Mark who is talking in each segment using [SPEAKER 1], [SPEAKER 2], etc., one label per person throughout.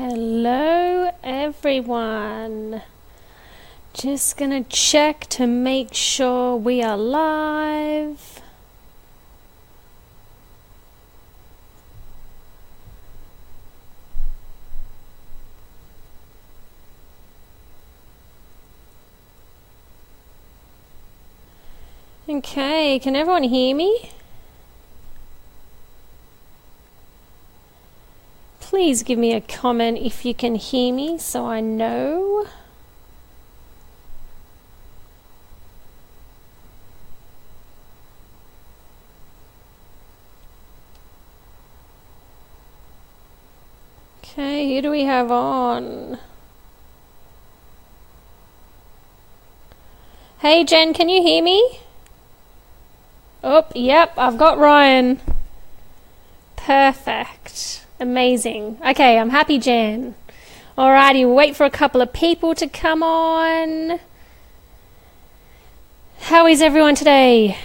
[SPEAKER 1] Hello everyone. Just gonna check to make sure we are live. Okay, can everyone hear me? Please give me a comment if you can hear me so I know. Okay, who do we have on? Hey Jen, can you hear me? Oh, yep, I've got Ryan. Perfect. Amazing. Okay, I'm happy, Jen. Alrighty, we'll wait for a couple of people to come on. How is everyone today?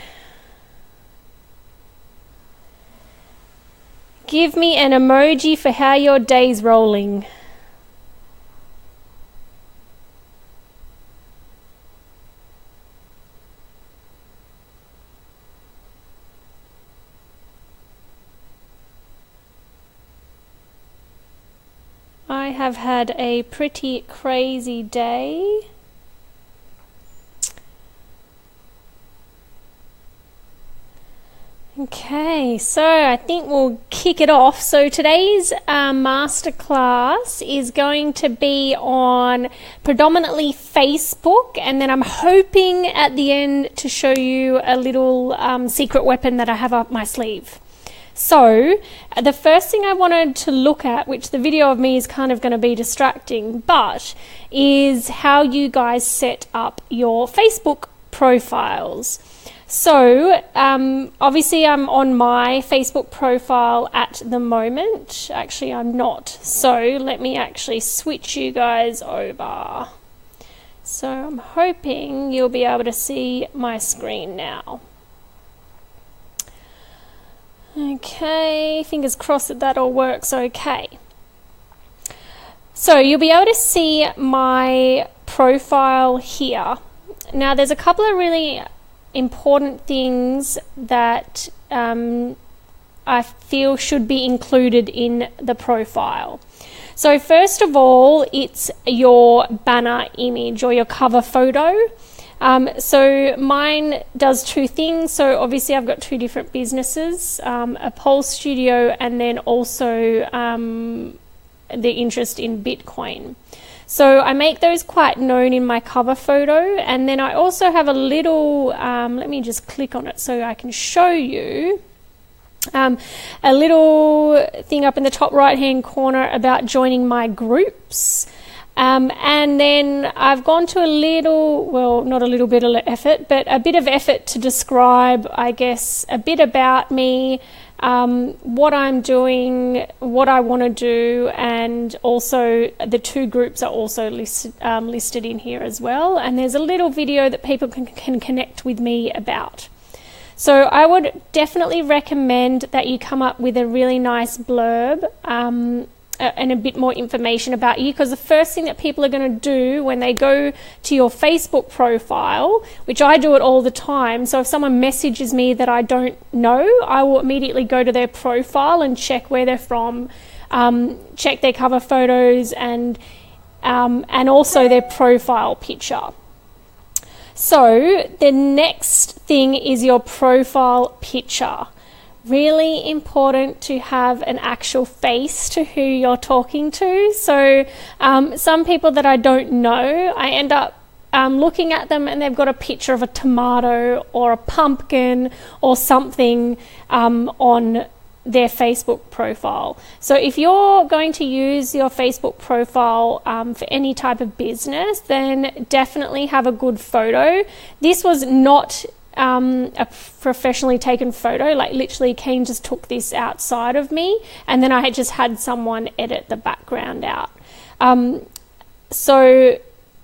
[SPEAKER 1] Give me an emoji for how your day's rolling. I have had a pretty crazy day. Okay, so I think we'll kick it off. So today's masterclass is going to be on predominantly Facebook, and then I'm hoping at the end to show you a little secret weapon that I have up my sleeve. So the first thing I wanted to look at, which the video of me is kind of going to be distracting, but is how you guys set up your Facebook profiles. So obviously I'm on my Facebook profile at the moment. Actually, I'm not. So let me actually switch you guys over. So I'm hoping you'll be able to see my screen now. Okay, fingers crossed that that all works okay. So you'll be able to see my profile here. Now there's a couple of really important things that I feel should be included in the profile. So first of all, it's your banner image or your cover photo. So mine does two things. So obviously I've got two different businesses, a pole studio and then also the interest in Bitcoin. So I make those quite known in my cover photo, and then I also have a little, let me just click on it so I can show you. A little thing up in the top right hand corner about joining my groups. And then I've gone to a little, well, not a little bit of effort, but a bit of effort to describe, I guess, a bit about me, what I'm doing, what I want to do, and also the two groups are also listed in here as well. And there's a little video that people can connect with me about. So I would definitely recommend that you come up with a really nice blurb, and a bit more information about you, because the first thing that people are going to do when they go to your Facebook profile, which I do it all the time, so if someone messages me that I don't know, I will immediately go to their profile and check where they're from, check their cover photos and also their profile picture. So the next thing is your profile picture. Really important to have an actual face to who you're talking to. So some people that I don't know, I end up looking at them and they've got a picture of a tomato or a pumpkin or something on their Facebook profile. So if you're going to use your Facebook profile for any type of business, then definitely have a good photo. This was not a professionally taken photo, like literally Kane just took this outside of me and then I had just had someone edit the background out. So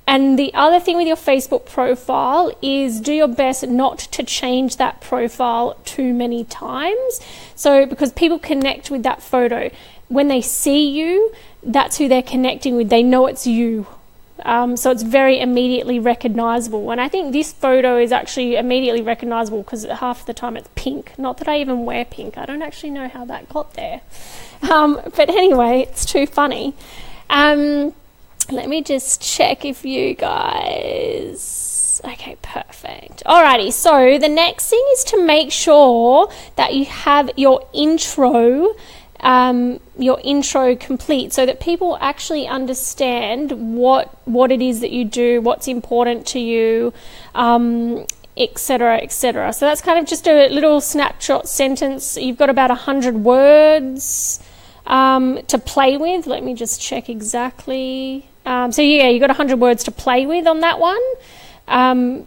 [SPEAKER 1] And the other thing with your Facebook profile is do your best not to change that profile too many times. So because people connect with that photo. When they see you, that's who they're connecting with. They know it's you. So it's very immediately recognizable. And I think this photo is actually immediately recognizable because half the time it's pink. Not that I even wear pink. I don't actually know how that got there. But anyway, it's too funny. Let me just check if you guys... Okay, perfect. Alrighty, so the next thing is to make sure that you have your intro complete so that people actually understand what it is that you do, what's important to you, etc., etc. So that's kind of just a little snapshot sentence. You've got about 100 words to play with. Let me just check exactly. So yeah, you got 100 words to play with on that one.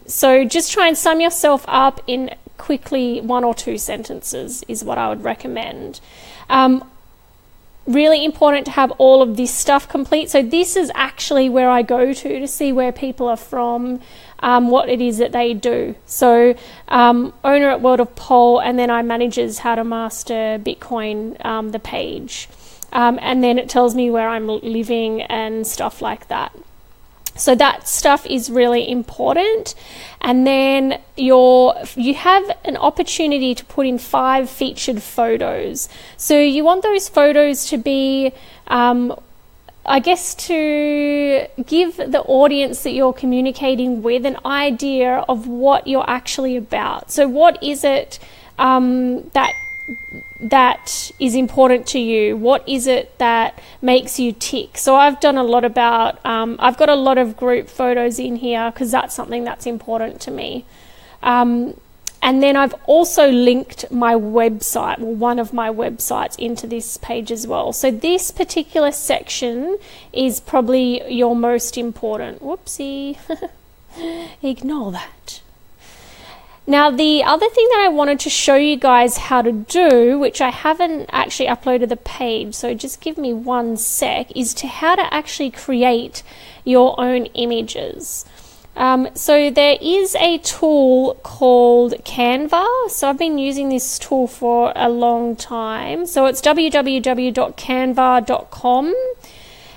[SPEAKER 1] So just try and sum yourself up in quickly 1 or 2 sentences is what I would recommend. Really important to have all of this stuff complete. So this is actually where I go to see where people are from, what it is that they do. So owner at World of Pole, and then I manages How to Master Bitcoin, the page. And then it tells me where I'm living and stuff like that. So that stuff is really important. And then you have an opportunity to put in 5 featured photos. So you want those photos to be, I guess, to give the audience that you're communicating with an idea of what you're actually about. So what is it that is important to you? What is it that makes you tick? So I've done a lot about, I've got a lot of group photos in here because that's something that's important to me. And then I've also linked my website, well, one of my websites, into this page as well. So this particular section is probably your most important. Whoopsie. Ignore that. Now, the other thing that I wanted to show you guys how to do, which I haven't actually uploaded the page, so just give me 1 sec, is to how to actually create your own images. So there is a tool called Canva. So I've been using this tool for a long time. So it's www.canva.com.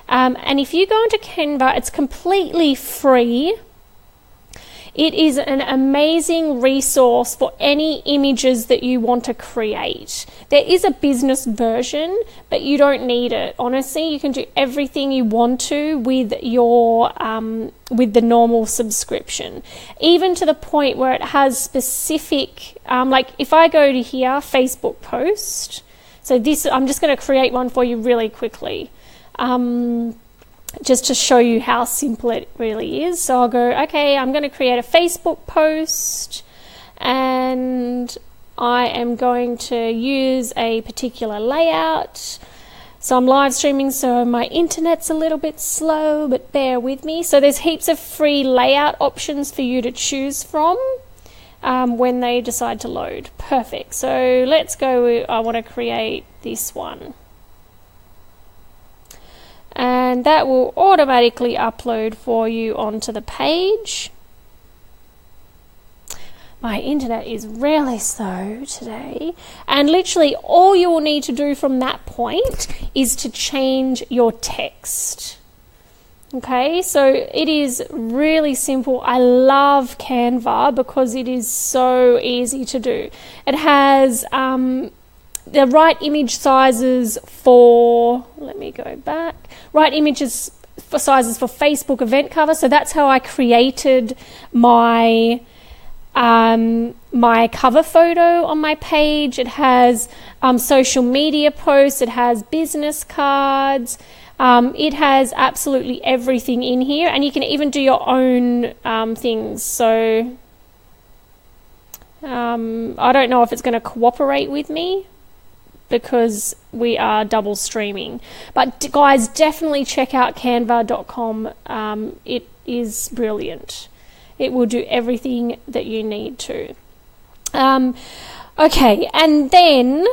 [SPEAKER 1] And if you go into Canva, it's completely free. It is an amazing resource for any images that you want to create. There is a business version, but you don't need it. Honestly, you can do everything you want to with your with the normal subscription, even to the point where it has specific, like if I go to here, Facebook post. So this, I'm just going to create one for you really quickly. Just to show you how simple it really is. So I'll go, okay, I'm going to create a Facebook post and I am going to use a particular layout. So I'm live streaming, so my internet's a little bit slow, but bear with me. So there's heaps of free layout options for you to choose from when they decide to load. Perfect. So let's go, I want to create this one. And that will automatically upload for you onto the page. My internet is really slow today. And literally all you will need to do from that point is to change your text. Okay, so it is really simple. I love Canva because it is so easy to do. It has the right image sizes for, let me go back, right images for sizes for Facebook event cover. So that's how I created my my cover photo on my page. It has social media posts, it has business cards, it has absolutely everything in here, and you can even do your own things. So I don't know if it's going to cooperate with me, because we are double streaming. But guys, definitely check out canva.com. It is brilliant. It will do everything that you need to. Okay, and then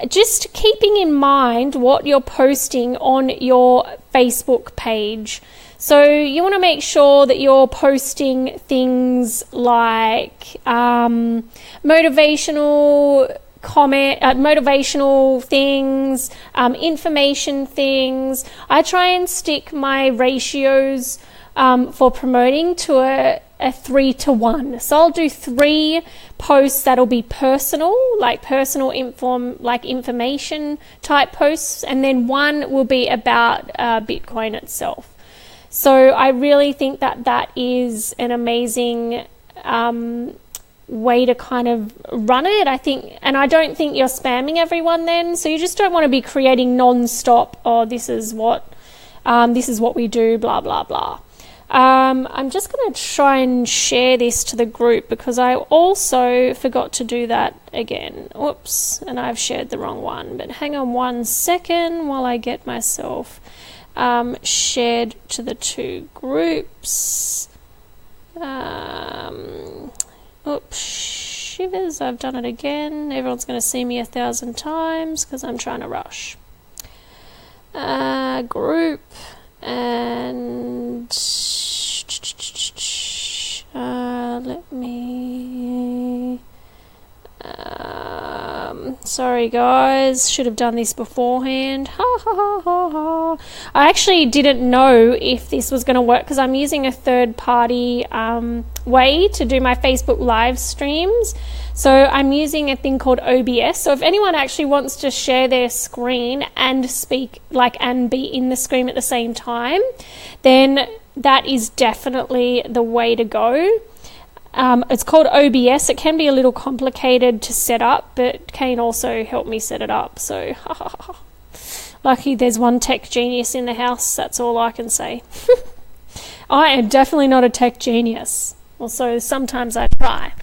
[SPEAKER 1] just keeping in mind what you're posting on your Facebook page. So you want to make sure that you're posting things like motivational things, information things. I try and stick my ratios for promoting to a 3-to-1. So I'll do 3 posts that'll be personal, like information type posts, and then 1 will be about Bitcoin itself. So I really think that is an amazing way to kind of run it. I don't think you're spamming everyone then. So you just don't want to be creating non-stop, this is what we do, blah blah blah. I'm just going to try and share this to the group because I also forgot to do that again. Oops, and I've shared the wrong one. But hang on 1 second while I get myself shared to the 2 groups. Oops, shivers, I've done it again. Everyone's going to see me 1,000 times because I'm trying to rush. Group, and let me... sorry guys, should have done this beforehand. I actually didn't know if this was going to work because I'm using a third-party way to do my Facebook live streams. So I'm using a thing called OBS. So if anyone actually wants to share their screen and speak, and be in the screen at the same time, then that is definitely the way to go. It's called OBS. It can be a little complicated to set up, but Kane also helped me set it up. So lucky there's one tech genius in the house. That's all I can say. I am definitely not a tech genius. Also, sometimes I try.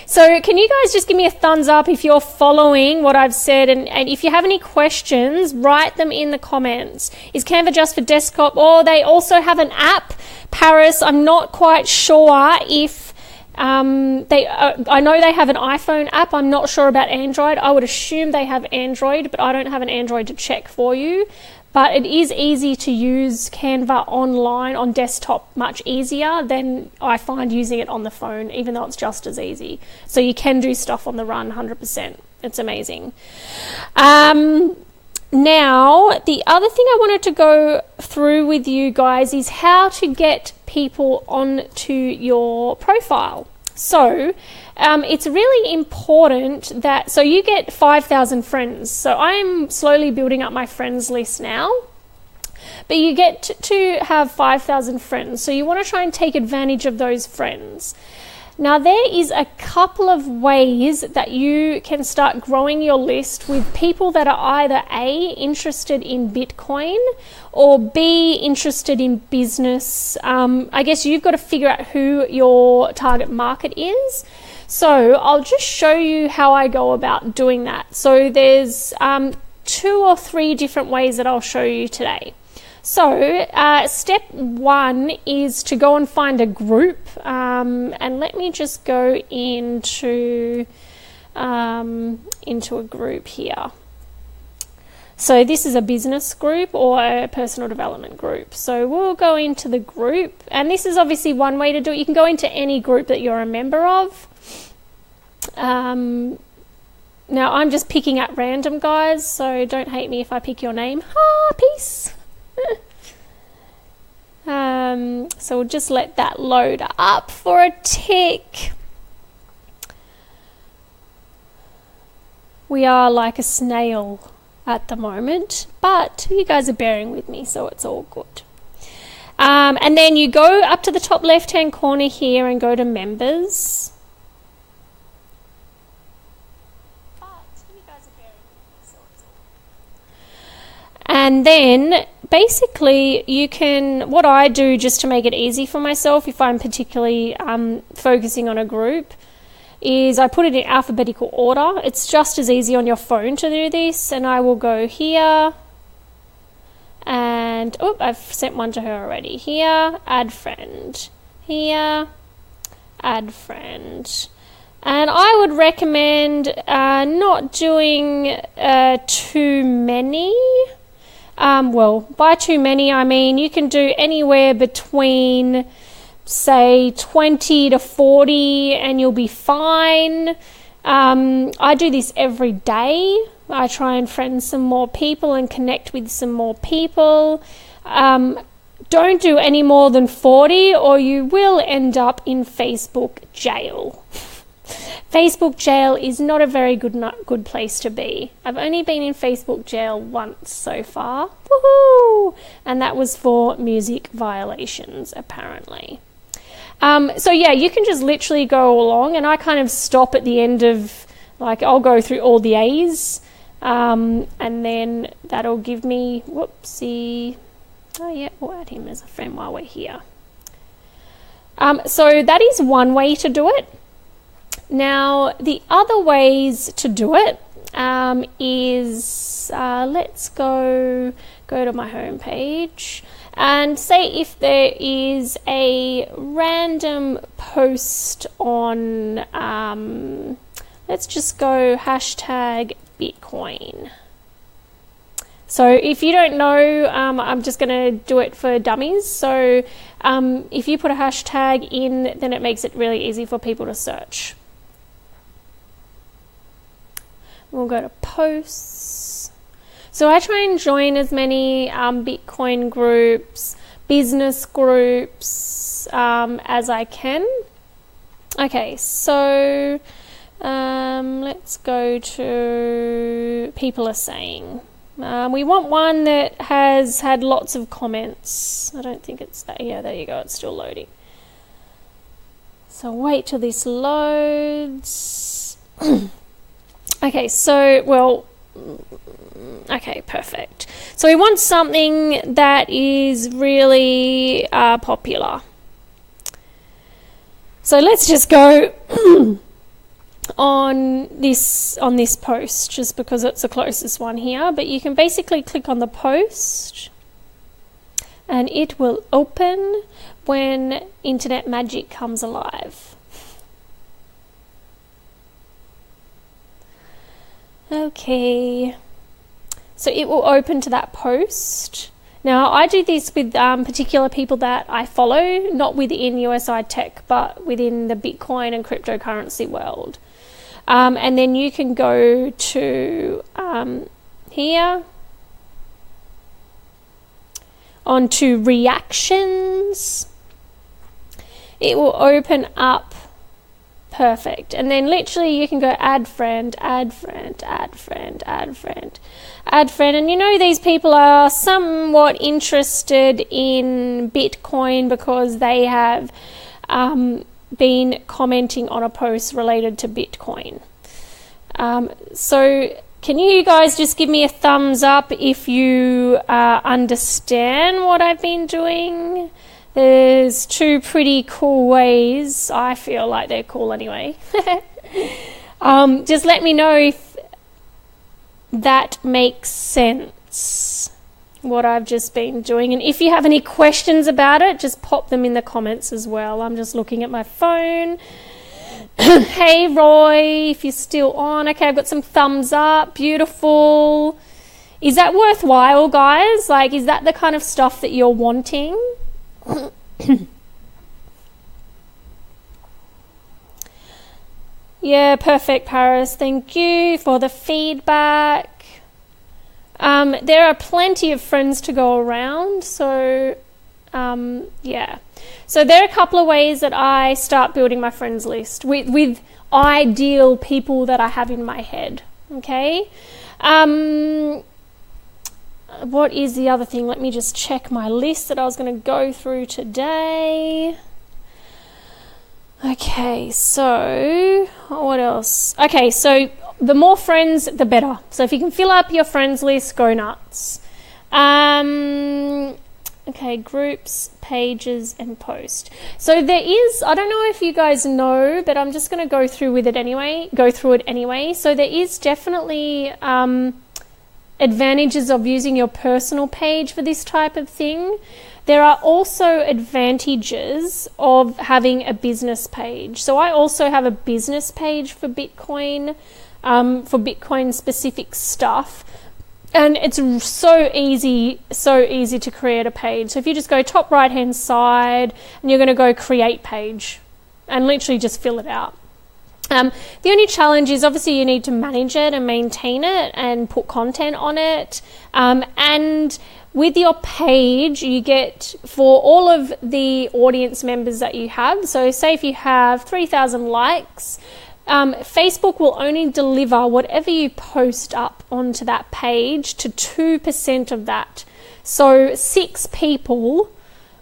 [SPEAKER 1] So can you guys just give me a thumbs up if you're following what I've said, and if you have any questions, write them in the comments. Is Canva just for desktop, or they also have an app? Paris, I'm not quite sure if I know they have an iPhone app. I'm not sure about Android. I would assume they have Android, but I don't have an Android to check for you. But it is easy to use Canva online on desktop, much easier than I find using it on the phone, even though it's just as easy. So you can do stuff on the run 100%. It's amazing. Now, the other thing I wanted to go through with you guys is how to get people onto your profile. So it's really important that, so you get 5,000 friends. So I'm slowly building up my friends list now, but you get to have 5,000 friends. So you want to try and take advantage of those friends. Now, there is a couple of ways that you can start growing your list with people that are either A, interested in Bitcoin, or B, interested in business. I guess you've got to figure out who your target market is. So I'll just show you how I go about doing that. So there's 2 or 3 different ways that I'll show you today. So step 1 is to go and find a group, and let me just go into a group here. So this is a business group or a personal development group. So we'll go into the group, and this is obviously one way to do it. You can go into any group that you're a member of. Now I'm just picking at random, guys, so don't hate me if I pick your name. Peace. So we'll just let that load up for a tick. We are like a snail at the moment, but you guys are bearing with me, so it's all good. And then you go up to the top left hand corner here and go to members. And then basically you can, what I do just to make it easy for myself if I'm particularly focusing on a group, is I put it in alphabetical order. It's just as easy on your phone to do this, and I will go here and, I've sent one to her already. Here, add friend. Here, add friend. And I would recommend not doing too many. By too many, I mean you can do anywhere between, say, 20 to 40 and you'll be fine. I do this every day. I try and friend some more people and connect with some more people. Don't do any more than 40 or you will end up in Facebook jail. Facebook jail is not a very good place to be. I've only been in Facebook jail once so far. Woohoo! And that was for music violations, apparently. So yeah, you can just literally go along, and I kind of stop at the end of, like, I'll go through all the A's, and then that'll give me, whoopsie, oh yeah, we'll add him as a friend while we're here. So that is one way to do it. Now, the other ways to do it is, let's go to my home page. And say if there is a random post on, let's just go hashtag Bitcoin. So if you don't know, I'm just going to do it for dummies. So if you put a hashtag in, then it makes it really easy for people to search. We'll go to posts. So I try and join as many Bitcoin groups, business groups as I can. Okay, so let's go to people are saying. We want one that has had lots of comments. I don't think it's that. Yeah, there you go. It's still loading. So wait till this loads. Okay, so, okay, perfect. So we want something that is really popular. So let's just go on this post, just because it's the closest one here. But you can basically click on the post, and it will open when internet magic comes alive. Okay, so it will open to that post. Now, I do this with particular people that I follow, not within USI Tech, but within the Bitcoin and cryptocurrency world. And then you can go to here, onto reactions. It will open up. Perfect. And then literally you can go add friend, add friend, add friend, add friend, add friend. And you know these people are somewhat interested in Bitcoin because they have been commenting on a post related to Bitcoin. So can you guys just give me a thumbs up if you understand what I've been doing? There's two pretty cool ways. I feel like they're cool anyway. Just let me know if that makes sense, what I've just been doing. And if you have any questions about it, just pop them in the comments as well. I'm just looking at my phone. Hey, Roy, if you're still on. Okay, I've got some thumbs up. Beautiful. Is that worthwhile, guys? Like, is that the kind of stuff that you're wanting? Yeah, perfect, Paris. Thank you for the feedback. There are plenty of friends to go around, so yeah. So there are a couple of ways that I start building my friends list with ideal people that I have in my head. Okay. What is the other thing? Let me just check my list that I was going to go through today. Okay, so what else? Okay, so the more friends, the better. So if you can fill up your friends list, go nuts. Okay, groups, pages, and post. So there is, I don't know if you guys know, but I'm just going to go through it anyway. So there is definitely advantages of using your personal page for this type of thing. There are also advantages of having a business page. So I also have a business page for Bitcoin specific stuff. And it's so easy to create a page. So if you just go top right hand side and you're going to go create page and literally just fill it out. The only challenge is obviously you need to manage it and maintain it and put content on it. And with your page, you get for all of the audience members that you have. So say if you have 3,000 likes, Facebook will only deliver whatever you post up onto that page to 2% of that. So 6 people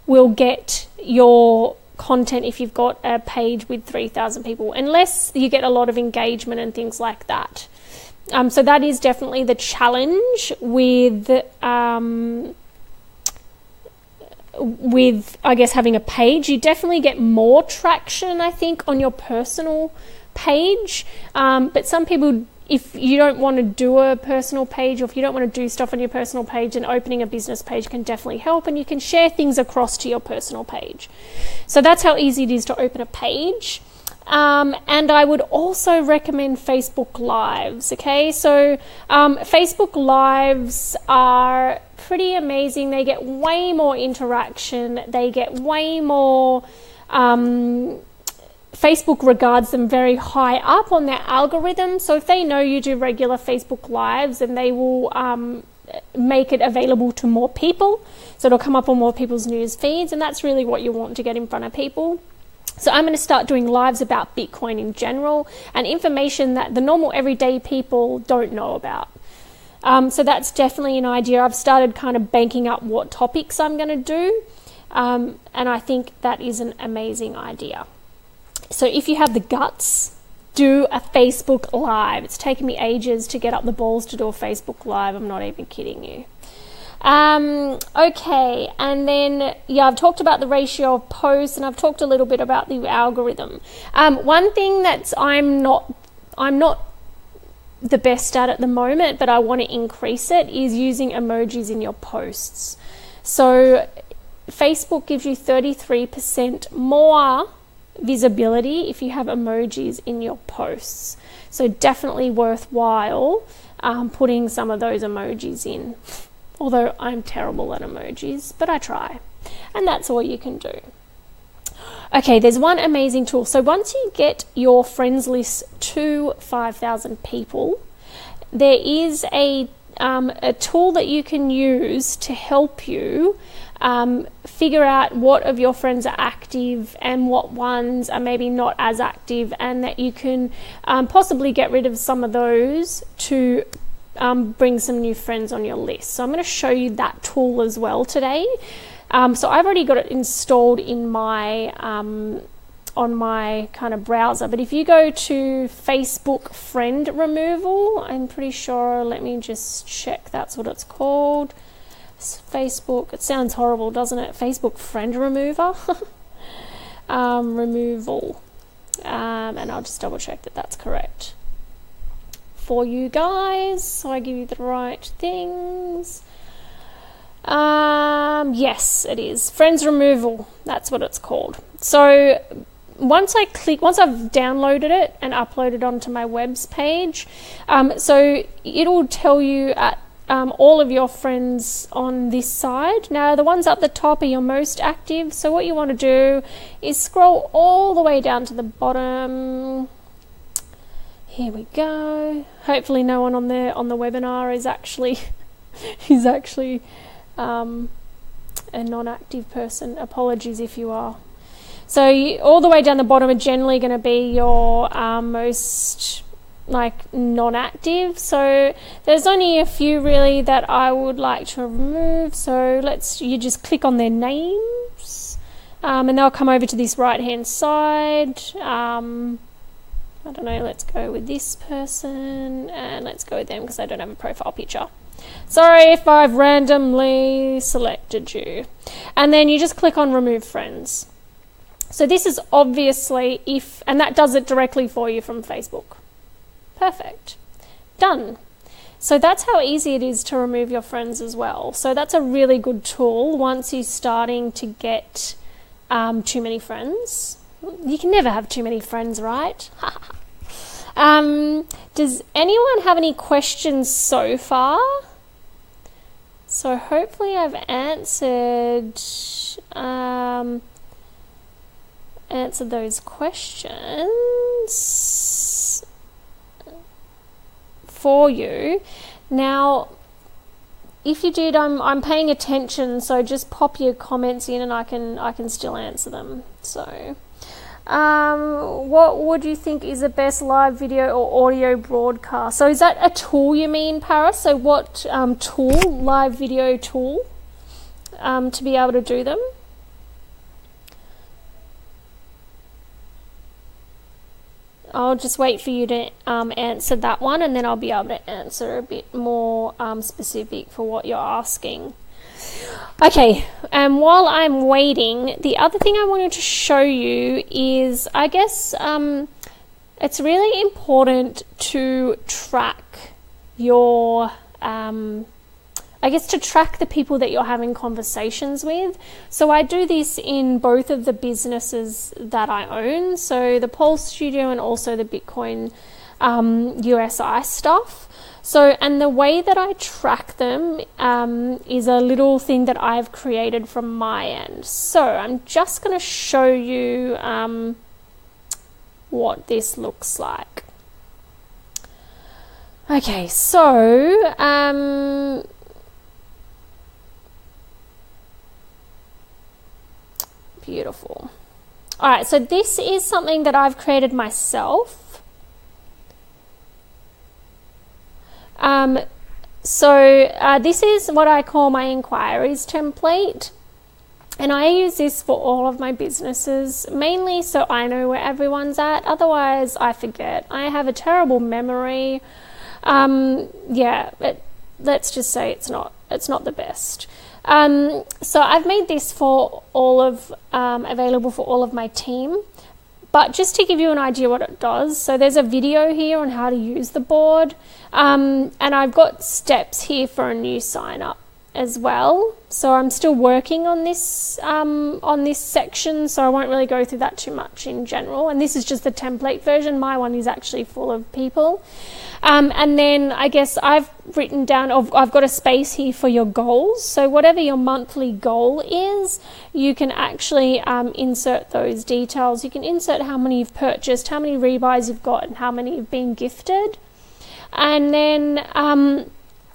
[SPEAKER 1] will get your content if you've got a page with 3,000 people, unless you get a lot of engagement and things like that. So that is definitely the challenge with I guess having a page. You definitely get more traction, I think, on your personal page, but some people, if you don't want to do a personal page, or if you don't want to do stuff on your personal page, then opening a business page can definitely help, and you can share things across to your personal page. So that's how easy it is to open a page. And I would also recommend Facebook Lives. Okay, so Facebook Lives are pretty amazing. They get way more interaction. They get way more Facebook regards them very high up on their algorithm. So if they know you do regular Facebook Lives, then they will make it available to more people. So it'll come up on more people's news feeds, and that's really what you want to get in front of people. So I'm going to start doing lives about Bitcoin in general and information that the normal everyday people don't know about. So that's definitely an idea. I've started kind of banking up what topics I'm going to do, and I think that is an amazing idea. So if you have the guts, do a Facebook Live. It's taken me ages to get up the balls to do a Facebook Live. I'm not even kidding you. Okay, and then I've talked about the ratio of posts, and I've talked a little bit about the algorithm. One thing that I'm not the best at the moment, but I want to increase it, is using emojis in your posts. So Facebook gives you 33% more visibility if you have emojis in your posts. So definitely worthwhile putting some of those emojis in. Although I'm terrible at emojis, but I try. And that's all you can do. Okay, there's one amazing tool. So once you get your friends list to 5,000 people, there is a tool that you can use to help you figure out what of your friends are active and what ones are maybe not as active, and that you can possibly get rid of some of those to bring some new friends on your list. So I'm going to show you that tool as well today. So I've already got it installed in my on my kind of browser, but if you go to Facebook friend removal, I'm pretty sure, let me just check, that's what it's called. It's Facebook, it sounds horrible, doesn't it? Facebook friend remover. Removal, and I'll just double check that that's correct for you guys, so I give you the right things. Yes, it is friends removal, that's what it's called. So once I've downloaded it and uploaded onto my webs page, so it'll tell you at all of your friends on this side. Now the ones up the top are your most active, so what you want to do is scroll all the way down to the bottom. Here we go. Hopefully no one on the webinar is actually a non-active person. Apologies if you are. So all the way down the bottom are generally going to be your most non-active. So there's only a few really that I would like to remove. So you just click on their names, and they'll come over to this right hand side. I don't know, let's go with this person, and let's go with them because I don't have a profile picture. Sorry if I've randomly selected you. And then you just click on remove friends. So this is obviously and that does it directly for you from Facebook. Perfect. Done. So that's how easy it is to remove your friends as well. So that's a really good tool once you're starting to get too many friends. You can never have too many friends, right? Does anyone have any questions so far? So hopefully I've answered those questions for you. Now, if you did, I'm paying attention, so just pop your comments in and I can still answer them. So what would you think is the best live video or audio broadcast? So is that a tool you mean, Paris? So what tool, live video tool, to be able to do them? I'll just wait for you to answer that one, and then I'll be able to answer a bit more specific for what you're asking. Okay, and while I'm waiting, the other thing I wanted to show you is, I guess, it's really important to track your, to track the people that you're having conversations with. So I do this in both of the businesses that I own, so the Pulse Studio and also the Bitcoin USI stuff. So, and the way that I track them is a little thing that I've created from my end. So I'm just going to show you what this looks like. Okay, so beautiful. All right, so this is something that I've created myself. This is what I call my inquiries template, and I use this for all of my businesses, mainly so I know where everyone's at. Otherwise I forget. I have a terrible memory. Let's just say it's not the best. So I've made this for all of available for all of my team. But just to give you an idea what it does, so there's a video here on how to use the board, and I've got steps here for a new sign up as well. So I'm still working on this section, so I won't really go through that too much in general. And this is just the template version. My one is actually full of people. And then I guess I've written down, I've got a space here for your goals. So whatever your monthly goal is, you can actually insert those details. You can insert how many you've purchased, how many rebuys you've got, and how many you've been gifted. And then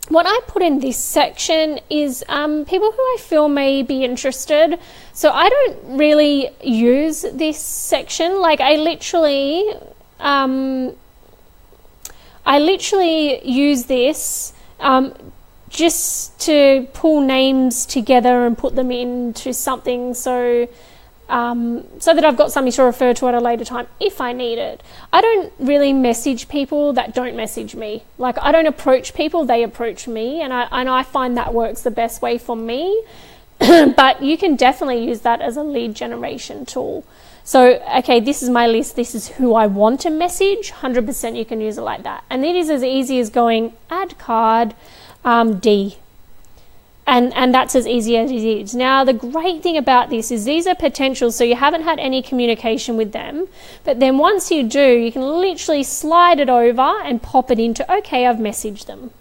[SPEAKER 1] what I put in this section is people who I feel may be interested. So I don't really use this section. Like I literally use this just to pull names together and put them into something so that I've got something to refer to at a later time if I need it. I don't really message people that don't message me. Like I don't approach people, they approach me, and I find that works the best way for me. But you can definitely use that as a lead generation tool. So, okay, this is my list. This is who I want to message. 100% you can use it like that. And it is as easy as going add card D. And that's as easy as it is. Now, the great thing about this is these are potentials, so you haven't had any communication with them. But then once you do, you can literally slide it over and pop it into, okay, I've messaged them.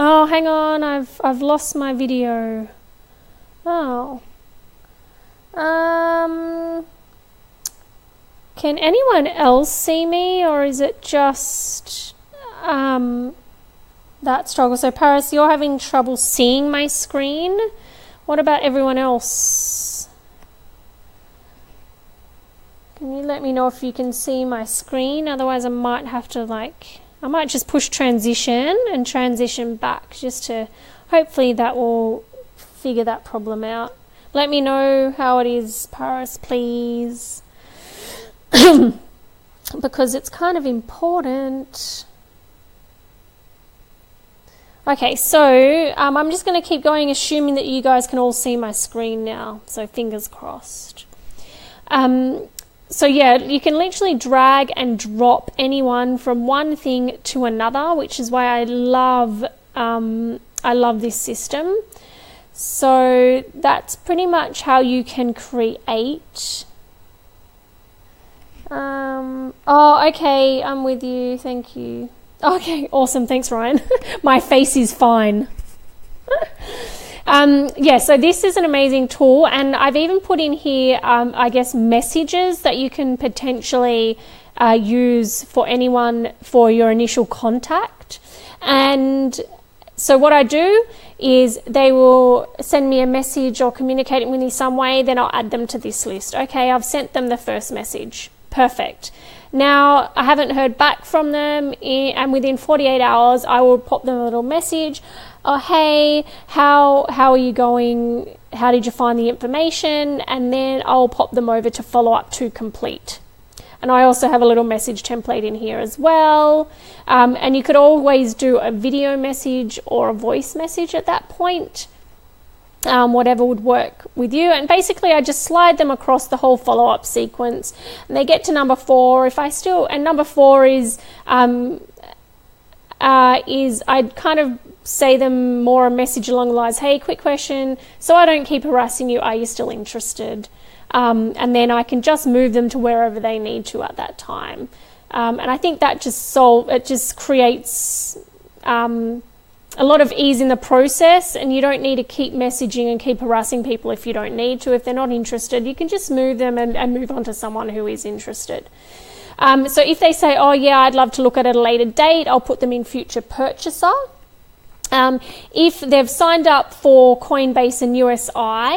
[SPEAKER 1] Oh, hang on, I've lost my video. Oh. Can anyone else see me, or is it just that struggle? So Paris, you're having trouble seeing my screen. What about everyone else? Can you let me know if you can see my screen? Otherwise I might have to I might just push transition and transition back just to, hopefully that will figure that problem out. Let me know how it is, Paris, please. Because it's kind of important. Okay, so I'm just going to keep going, assuming that you guys can all see my screen now. So fingers crossed. So yeah, you can literally drag and drop anyone from one thing to another, which is why I love this system. So that's pretty much how you can create. Oh, okay, I'm with you. Thank you. Okay, awesome. Thanks, Ryan. My face is fine. Yeah, so this is an amazing tool, and I've even put in here, I guess, messages that you can potentially use for anyone for your initial contact. And so what I do is they will send me a message or communicate with me some way, then I'll add them to this list. Okay, I've sent them the first message. Perfect. Now, I haven't heard back from them, and within 48 hours, I will pop them a little message. Oh, hey, how are you going? How did you find the information? And then I'll pop them over to follow up to complete. And I also have a little message template in here as well. And you could always do a video message or a voice message at that point. Whatever would work with you. And basically I just slide them across the whole follow-up sequence, and they get to number 4. And number 4 is I'd kind of say them more a message along the lines, hey, quick question, so I don't keep harassing you, are you still interested? And then I can just move them to wherever they need to at that time. And I think that just creates a lot of ease in the process, and you don't need to keep messaging and keep harassing people if you don't need to. If they're not interested, you can just move them and move on to someone who is interested. So if they say, oh yeah, I'd love to look at a later date, I'll put them in future purchaser. If they've signed up for Coinbase and USI,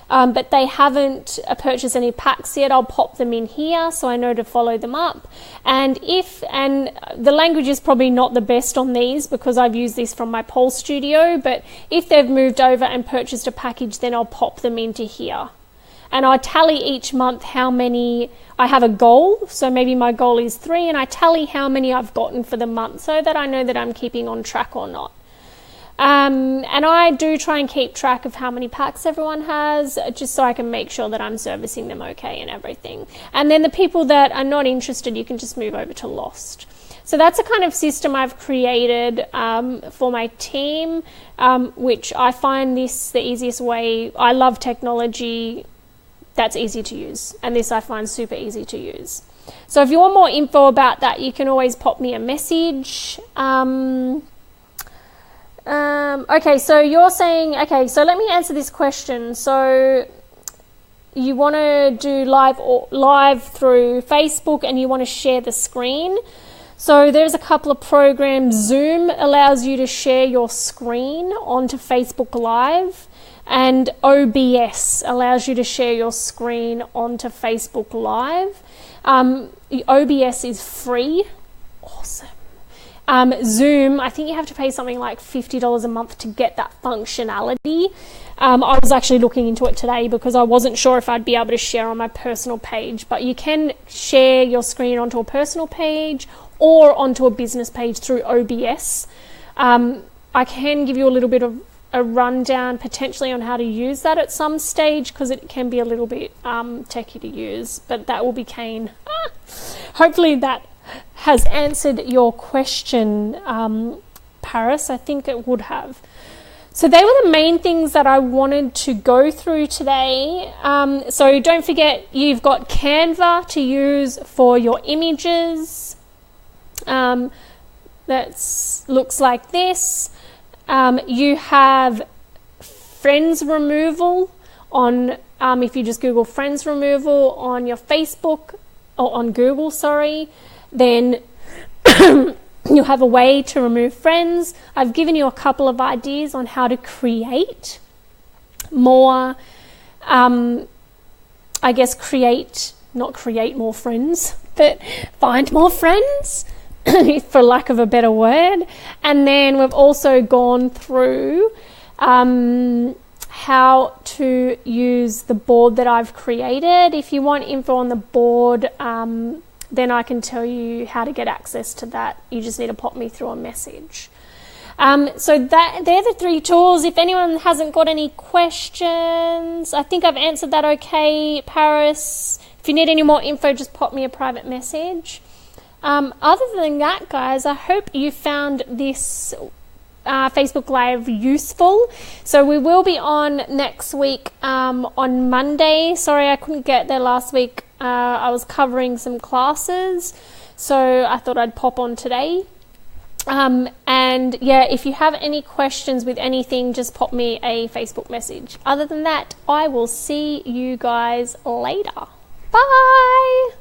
[SPEAKER 1] but they haven't purchased any packs yet, I'll pop them in here so I know to follow them up. And the language is probably not the best on these because I've used this from my Pole Studio, but if they've moved over and purchased a package, then I'll pop them into here. And I tally each month how many, I have a goal, so maybe my goal is 3, and I tally how many I've gotten for the month so that I know that I'm keeping on track or not. And I do try and keep track of how many packs everyone has, just so I can make sure that I'm servicing them okay and everything. And then the people that are not interested, you can just move over to Lost. So that's a kind of system I've created for my team, which I find this the easiest way. I love technology that's easy to use, and this I find super easy to use. So if you want more info about that, you can always pop me a message. Okay, so you're saying, okay, so let me answer this question. So you want to do live through Facebook, and you want to share the screen. So there's a couple of programs. Zoom allows you to share your screen onto Facebook Live, and OBS allows you to share your screen onto Facebook Live. OBS is free. Awesome. Zoom, I think you have to pay something like $50 a month to get that functionality. I was actually looking into it today because I wasn't sure if I'd be able to share on my personal page, but you can share your screen onto a personal page or onto a business page through OBS. I can give you a little bit of a rundown potentially on how to use that at some stage because it can be a little bit techy to use, but that will be Kane. Hopefully that has answered your question, Paris. I think it would have. So they were the main things that I wanted to go through today. So don't forget, you've got Canva to use for your images. That looks like this. You have friends removal on, if you just Google friends removal on your Facebook, or on Google, sorry, then you'll have a way to remove friends. I've given you a couple of ideas on how to create more, not create more friends, but find more friends, for lack of a better word. And then we've also gone through how to use the board that I've created. If you want info on the board, then I can tell you how to get access to that. You just need to pop me through a message. So they're the 3 tools. If anyone hasn't got any questions, I think I've answered that okay, Paris. If you need any more info, just pop me a private message. Other than that, guys, I hope you found this Facebook Live useful. So we will be on next week on Monday. Sorry I couldn't get there last week. I was covering some classes, so I thought I'd pop on today. And yeah, if you have any questions with anything, just pop me a Facebook message. Other than that, I will see you guys later. Bye!